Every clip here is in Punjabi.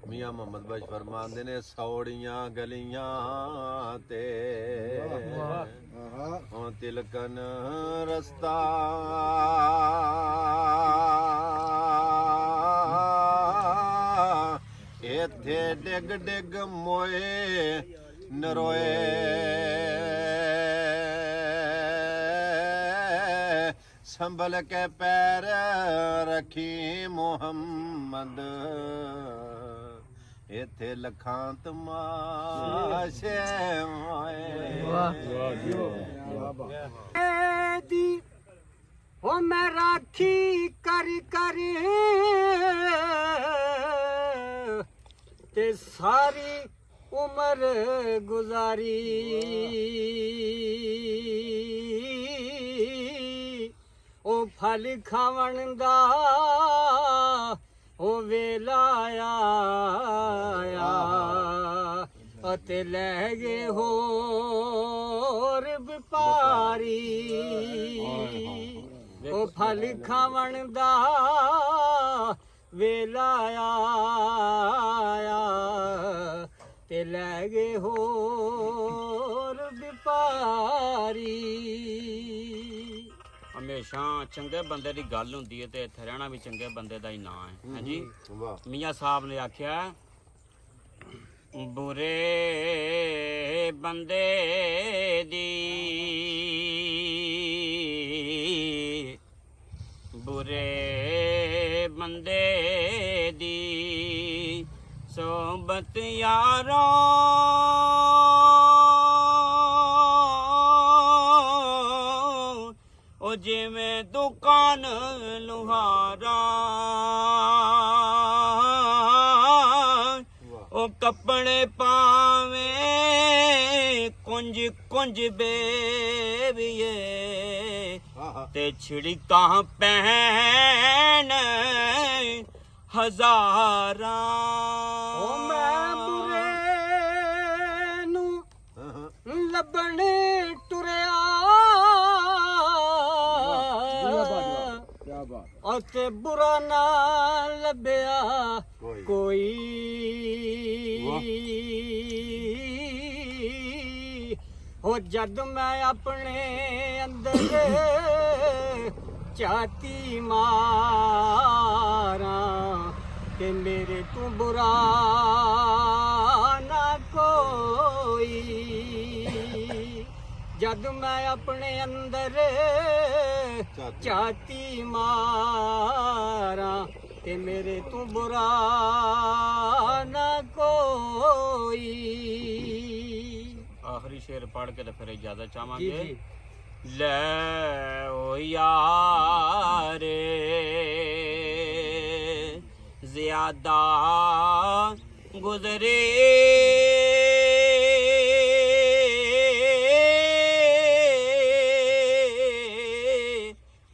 میاں محمد بخش فرماندے نے سوڑیاں گلیاں تے ہوں تلکن رستہ ایتھے ڈگ ڈگ موئے نروئے سنبھل کے پیر رکھی محمد ایتھے لکھاں تماشے دی او میں راکھی کر کر تے ساری عمر گزاری او پھل کھاون دا او ویلا آیا اتے لے گئے ہور وپاری او پھل کھاون دا ویلا آیا تے لے گئے ہور وپاری ہمیشہ چنگے بندے دی گل ہوندی ہے تے ایتھے رہنا بھی چنگے بندے دا ہی نام ہے ہاں جی میاں صاحب نے آکھیا برے بندے دی برے بندے دی صحبت یاراں او جویں دکان لوہارا او کپڑے پاویں کنج کنج بیویے تے چھڑکاں پہن ہزاراں او میں برے نو لبن ٹریا تے برا نہ لبیا کوئی ہو جد میں اپنے اندر چاہتی ماراں کہ میرے تو برا نہ کوئی جد میں اپنے اندر چاہتی ماراں کہ میرے تو برا نہ کوئی آخری شعر پڑھ کے تو پھر اجازت چاہواں جی گے جی لے او یارے زیادہ گزرے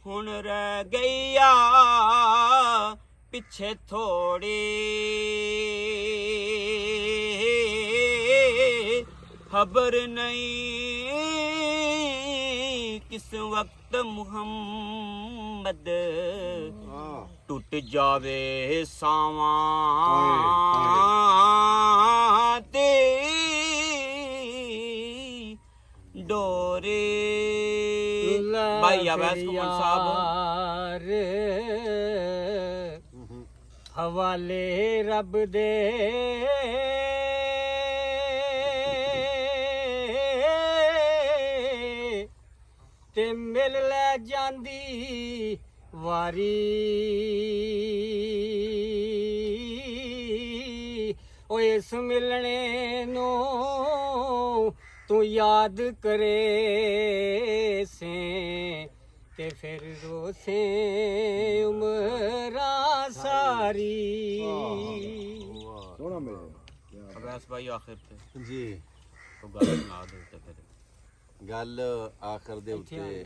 ہن رہ گیا پچھے تھوڑی خبر نہیں کس وقت محمد ٹوٹ جاوے ساواں تے ڈورے بھائی اویس کمل صاحب حوالے رب دے تے مل لے جاندی واری او اس ملنے نو تو یاد کرے سے تے پھر روسے عمراں ساری اویس بھائی آخر تے جی تو گل سنا دو تے پھر گل آخر دے اتے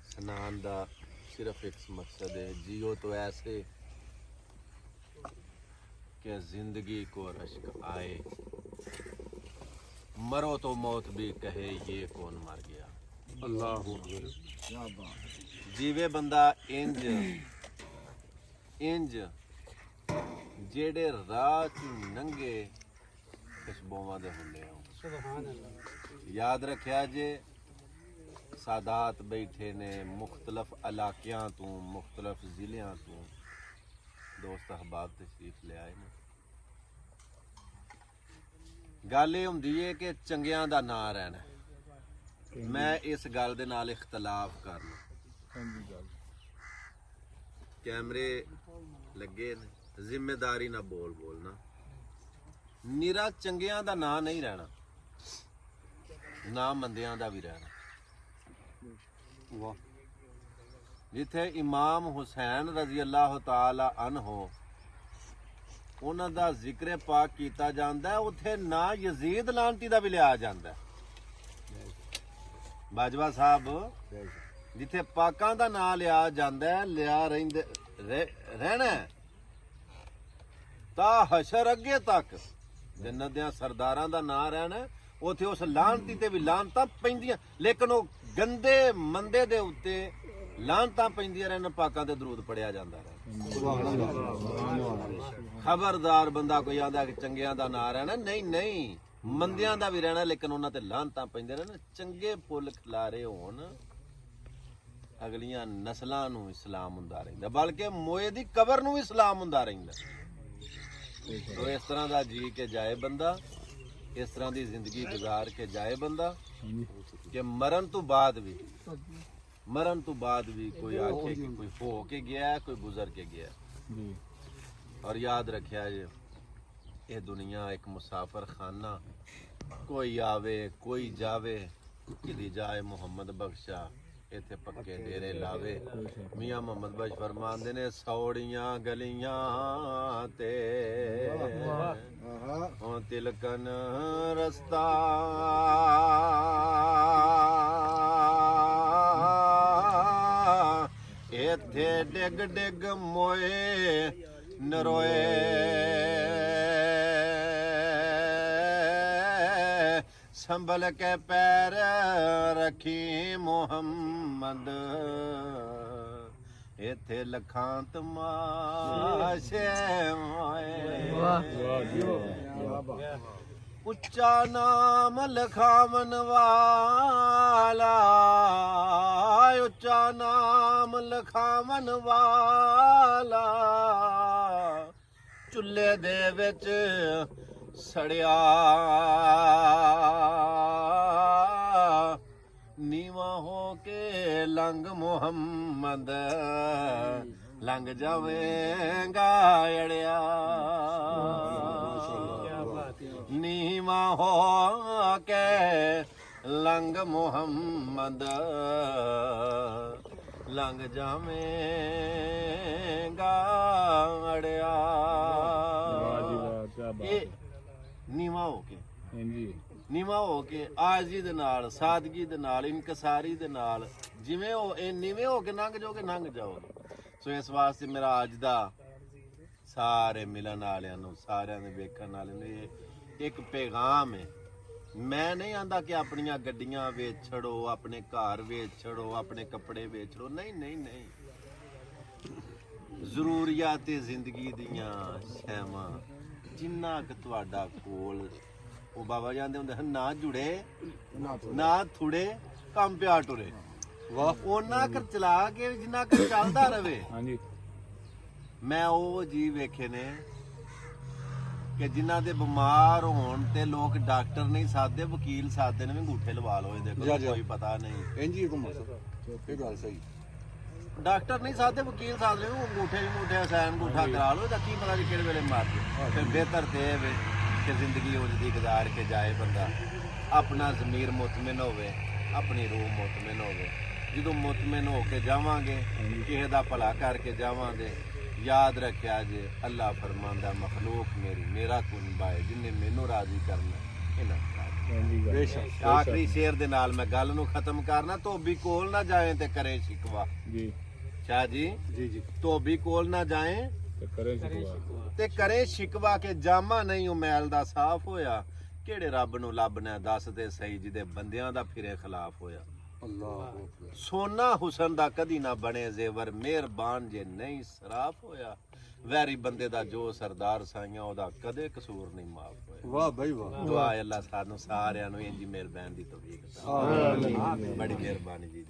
سنان دا صرف ایک مقصد ہے جیو تو ایسے کہ زندگی کو رشک آئے مرو تو موت بھی کہے یہ کون مر گیا اللہ جیوے بندہ انج ਜਿਹੜੇ ਰਾਹ ਚ ਨੰਗੇ ਖੁਸ਼ਬੂਆਂ ਦੇ ਹੁੰਦੇ ਆ। ਸੁਭਾਨ ਅੱਲਾਹ। ਯਾਦ ਰੱਖਿਆ ਜੇ ਸਾਦਾਤ ਬੈਠੇ ਨੇ ਮੁਖਤਲਫ ਇਲਾਕਿਆਂ ਤੋਂ, ਮੁਖਤਲਫ ਜ਼ਿਲ੍ਹਿਆਂ ਤੋਂ ਦੋਸਤ ਅਹਿਬਾਬ ਤਸ਼ਰੀਫ ਲੈ ਆਏ ਨੇ। ਗੱਲ ਇਹ ਹੁੰਦੀ ਹੈ ਕਿ ਚੰਗਿਆਂ ਦਾ ਨਾਂ ਰਹਿਣਾ। ਮੈਂ ਇਸ ਗੱਲ ਦੇ ਨਾਲ ਇਖਤਲਾਫ ਕਰਨਾ। ਕੈਮਰੇ ਲੱਗੇ ਨੇ, ਜ਼ਿੰਮੇਦਾਰੀ ਨਾਲ ਬੋਲਣਾ। ਨਿਰਾ ਚੰਗਿਆਂ ਦਾ ਨਾਂ ਨਹੀਂ ਰਹਿਣਾ, ਨਾ ਮੰਦਿਆਂ ਦਾ ਵੀ ਰਹਿਣਾ। ਜਿੱਥੇ ਇਮਾਮ ਹੁਸੈਨ ਰਜ਼ੀ ਅੱਲਾਹ ਤਾਲਾ ਅਨਹੂ ਉਹਨਾਂ ਦਾ ਜ਼ਿਕਰ ਪਾਕ ਕੀਤਾ ਜਾਂਦਾ, ਉੱਥੇ ਨਾ ਯਜ਼ੀਦ ਲਾਂਤੀ ਦਾ ਵੀ ਲਿਆ ਜਾਂਦਾ। ਬਾਜਵਾ ਸਾਹਿਬ, ਜਿੱਥੇ ਪਾਕਾਂ ਦਾ ਨਾਂ ਲਿਆ ਜਾਂਦਾ, ਲਿਆ ਰਹਿਣਾ ਤਾਂ ਹਸ਼ਰ ਅੱਗੇ ਤੱਕ ਜੰਨਤ ਦੇ ਸਰਦਾਰਾਂ ਦਾ ਨਾਂ ਰਹਿਣਾ। ਉੱਥੇ ਉਸ ਲਾਂਤੀ ਤੇ ਵੀ ਲਾਂਤਾਂ ਪੈਂਦੀਆਂ, ਲੇਕਿਨ ਉਹ ਗੰਦੇ ਮੰਦੇ ਦੇ ਉੱਤੇ ਲਾਂਤਾਂ ਪੈਂਦੀਆਂ ਰਹਿਣ, ਪਾਕਾਂ ਤੇ ਦਰੂਦ ਪੜਿਆ ਜਾਂਦਾ ਹੈ। ਖਬਰਦਾਰ ਬੰਦਾ ਕੋਈ ਆਂਦਾ ਕਿ ਚੰਗਿਆਂ ਦਾ ਨਾਂ ਰਹਿਣਾ, ਨਹੀਂ, ਮੰਦਿਆਂ ਦਾ ਵੀ ਰਹਿਣਾ, ਲੇਕਿਨ ਉਹਨਾਂ ਤੇ ਲਾਂਤਾਂ ਪੈਂਦੀਆਂ ਰਹਿਣ। ਚੰਗੇ ਫੁੱਲ ਖਿਲਾਰੇ ਹੋਣ, ਅਗਲੀਆਂ ਨਸਲਾਂ ਨੂੰ ਇਸਲਾਮ ਹੁੰਦਾ ਰਹਿੰਦਾ, ਬਲਕਿ ਮੋਏ ਦੀ ਕਬਰ ਨੂੰ ਵੀ ਇਸਲਾਮ ਹੁੰਦਾ ਰਹਿੰਦਾ। ਤੋ ਇਸ ਤਰ੍ਹਾਂ ਦਾ ਜੀ ਕੇ ਜਾਏ ਬੰਦਾ, ਇਸ ਤਰ੍ਹਾਂ ਦੀ ਜ਼ਿੰਦਗੀ ਗੁਜ਼ਾਰ ਕੇ ਜਾਏ ਬੰਦਾ ਕਿ ਮਰਨ ਤੋਂ ਬਾਅਦ ਵੀ ਕੋਈ ਆਖੇ ਕਿ ਕੋਈ ਹੋ ਕੇ ਗਿਆ, ਕੋਈ ਗੁਜ਼ਰ ਕੇ ਗਿਆ। ਔਰ ਯਾਦ ਰੱਖਿਆ ਜੇ ਇਹ ਦੁਨੀਆ ਇੱਕ ਮੁਸਾਫਰ ਖਾਨਾ, ਕੋਈ ਆਵੇ ਕੋਈ ਜਾਵੇ, ਕਿਦੀ ਜਾਏ ਮੁਹੰਮਦ ਬਖਸ਼ਾ ਇੱਥੇ ਪੱਕੇ ਡੇਰੇ ਲਾਵੇ। ਮੀਆਂ ਮੁਹੰਮਦ ਬਖਸ਼ ਫਰਮਾਉਂਦੇ ਨੇ, ਸੌੜੀਆਂ ਗਲੀਆਂ ਤੇ ਉਹ ਤਿਲਕਨ ਰਸਤਾ, ਇੱਥੇ ਡਿੱਗ ਡਿੱਗ ਮੋਏ ਨਰੋਏ, ਸੰਭਲ ਕੇ ਪੈਰ ਰੱਖੀ ਮੁਹੰਮਦ, ਇੱਥੇ ਲੱਖਾਂ ਤਮਾਸ਼ੇ ਮੋਏ। ਉੱਚਾ ਨਾਮ ਲਖਾਵਨ ਵਾਲਾ, ਉੱਚਾ ਨਾਮ ਲਖਾਵਨ ਵਾਲਾ, ਚੁੱਲ੍ਹੇ ਦੇ ਵਿੱਚ ਸੜਿਆ ਨੀਵਾ ਹੋ ਕੇ ਲੰਘ ਮੁਹੰਮਦ, ਲੰਘ ਜਾਵੇਂਗਾ ਅੜਿਆ। ਨੀਵਾ ਹੋ ਕੇ ਲੰਘ ਮੁਹੰਮਦ, ਲੰਘ ਜਾਵੇਂਗਾ ਅੜਿਆ। ਇਹ ਨੀਵਾਂ ਹੋ ਕੇ ਆਜੀ ਦੇ ਨਾਲ, ਸਾਦਗੀ ਦੇ ਨਾਲ, ਇਨਕਸਾਰੀ ਦੇ ਨਾਲ, ਜਿਵੇਂ ਉਹ ਇਹ ਨੀਵੇਂ ਹੋ ਕੇ ਲੰਘ ਜਾਓਗੇ। ਸੋ ਇਸ ਵਾਸਤੇ ਮੇਰਾ ਅੱਜ ਦਾ ਸਾਰੇ ਮਿਲਣ ਵਾਲਿਆਂ ਨੂੰ, ਸਾਰਿਆਂ ਦੇ ਵੇਖਣ ਵਾਲਿਆਂ ਨੂੰ ਇੱਕ ਪੈਗਾਮ ਹੈ। ਮੈਂ ਨਹੀਂ ਆਂਦਾ ਕਿ ਆਪਣੀਆਂ ਗੱਡੀਆਂ ਵੇਚ ਛੜੋ, ਆਪਣੇ ਘਰ ਵੇਚ ਛੜੋ, ਆਪਣੇ ਕੱਪੜੇ ਵੇਚ ਛੜੋ, ਨਹੀਂ। ਜ਼ਰੂਰੀਆਤ ਜ਼ਿੰਦਗੀ ਦੀਆਂ ਸ਼ੈਵਾਂ ਜਿੰਨਾ ਕੁ ਤੁਹਾਡਾ ਕੋਲ, ਉਹ ਬਾਬਾ ਜਾਂਦੇ ਹੁੰਦੇ ਹਨ, ਨਾ ਜੁੜੇ ਨਾ ਥੁੜੇ, ਕੰਮ ਪਿਆ ਟੁਰੇ। ਉਹਨਾਂ ਕਰ ਚਲਾ ਕੇ ਜਿੰਨਾ ਕੁ ਚੱਲਦਾ ਰਵੇ। ਮੈਂ ਉਹ ਜੀ ਵੇਖੇ ਨੇ ਕਿ ਜਿਨ੍ਹਾਂ ਦੇ ਬਿਮਾਰ ਹੋਣ ਤੇ ਲੋਕ ਡਾਕਟਰ ਨਹੀਂ ਸਾਦੇ, ਵਕੀਲ ਸਾਦੇ ਨੇ, ਵੀ ਅੰਗੂਠੇ ਲਵਾ ਲਓ, ਇਹਦੇ ਕੋਈ ਪਤਾ ਨਹੀਂ। ਇਹ ਗੱਲ ਸਹੀ, ਡਾਕਟਰ ਨਹੀਂ ਸਾਦੇ, ਵਕੀਲ ਸਾਦੇ ਨੂੰ ਅੰਗੂਠੇ ਸਾਈਨ ਅੰਗੂਠਾ ਕਰਾ ਲਓ, ਇਹਦਾ ਕੀ ਪਤਾ ਜੀ ਕਿਹੜੇ ਵੇਲੇ ਮਾਰ ਦੇ। ਫਿਰ ਬਿਹਤਰ ਤੇ ਇਹ ਕਿ ਜ਼ਿੰਦਗੀ ਉਜਦੀ ਗੁਜ਼ਾਰ ਕੇ ਜਾਏ ਬੰਦਾ, ਆਪਣਾ ਜ਼ਮੀਰ ਮੁਤਮਿਨ ਹੋਵੇ, ਆਪਣੀ ਰੂਹ ਮੁਤਮਿਨ ਹੋਵੇ। ਜਦੋਂ ਮੁਤਮਿਨ ਹੋ ਕੇ ਜਾਵਾਂਗੇ, ਕਿਸੇ ਦਾ ਭਲਾ ਕਰਕੇ ਜਾਵਾਂਗੇ, ਯਾਦ ਰੱਖਿਆ ਜੇ ਅੱਲਾ ਫਰਮਾਂਦਾ, ਮਖਲੂਕ ਮੇਰਾ ਕੁਨ ਬਾਏ, ਜਿੰਨੇ ਮੈਨੂੰ ਰਾਜ਼ੀ ਕਰਨਾ ਇਹਨਾਂ। ਬੇਸ਼ੱਕ ਆਖਰੀ ਸ਼ੇਰ ਦੇ ਨਾਲ ਮੈਂ ਗੱਲ ਨੂੰ ਖਤਮ ਕਰਨਾ। ਧੋਬੀ ਕੋਲ ਨਾ ਜਾਏ ਤੇ ਕਰੇ ਸ਼ਿਕਵਾ। ਸ਼ਾਹ ਜੀ ਧੋਬੀ ਕੋਲ ਨਾ ਜਾਏ ਤੇ ਕਰੇ ਸ਼ਿਕਵਾ, ਕੇ ਜਾਮਾ ਨਹੀਂ ਉਹ ਮੈਲ ਦਾ ਸਾਫ਼ ਹੋਇਆ। ਕਿਹੜੇ ਰੱਬ ਨੂੰ ਲੱਭਣਾ ਦੱਸ ਦੇ ਸਹੀ, ਜਿਹਦੇ ਬੰਦਿਆਂ ਦਾ ਫਿਰੇ ਖਿਲਾਫ ਹੋਇਆ। ਸੋਨਾ ਹੁਸਨ ਦਾ ਕਦੀ ਨਾ ਬਣੇ ਜ਼ੇਵਰ, ਮਿਹਰਬਾਨ ਜੇ ਨਹੀਂ ਸਰਾਫ ਹੋਇਆ। ਵੈਰੀ ਬੰਦੇ ਦਾ ਜੋ ਸਰਦਾਰ ਸਾਈਆਂ ਉਹਦਾ ਕਦੇ ਕਸੂਰ ਨਹੀਂ ਮਾਫ ਹੋਇਆ। ਵਾਹ ਬਈ ਵਾਹ। ਦੁਆ ਹੈ ਅੱਲਾ ਸਾਨੂੰ ਸਾਰਿਆਂ ਨੂੰ ਇੰਜੀ ਮਿਹਰਬਾਨੀ ਦੀ ਤੌਫੀਕ ਦੇ। ਬੜੀ ਮਿਹਰਬਾਨੀ ਜੀ।